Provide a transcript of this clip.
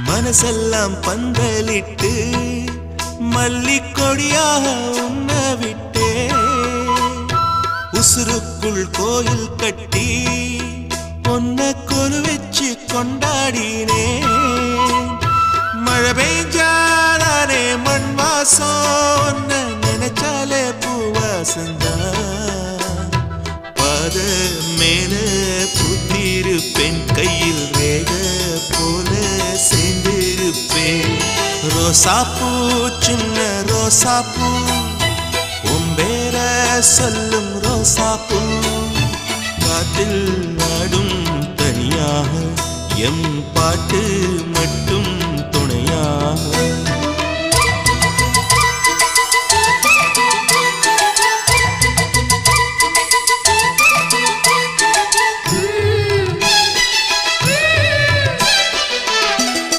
மனசெல்லாம் பந்தலிட்டு மல்லிக்கொடியாக உன்ன விட்டே உசுருக்குள் கோயில் கட்டி பொன்ன கொலு வச்சு கொண்டாடினே மழை பெய்ஞ்சாலே மண் வாசம் நினைச்சாலே பூவாசந்தா பாத மேல புத்திருப்பேன் கையில் ரேக போல சேர்ந்திருப்பேன் ரோசாப்பூ சின்ன ரோசாப்பூ உம்பேர சொல்லும் ரோசாப்பூ காத்தில் நாடும் தனியாக எம் பாட்டு மட்டும்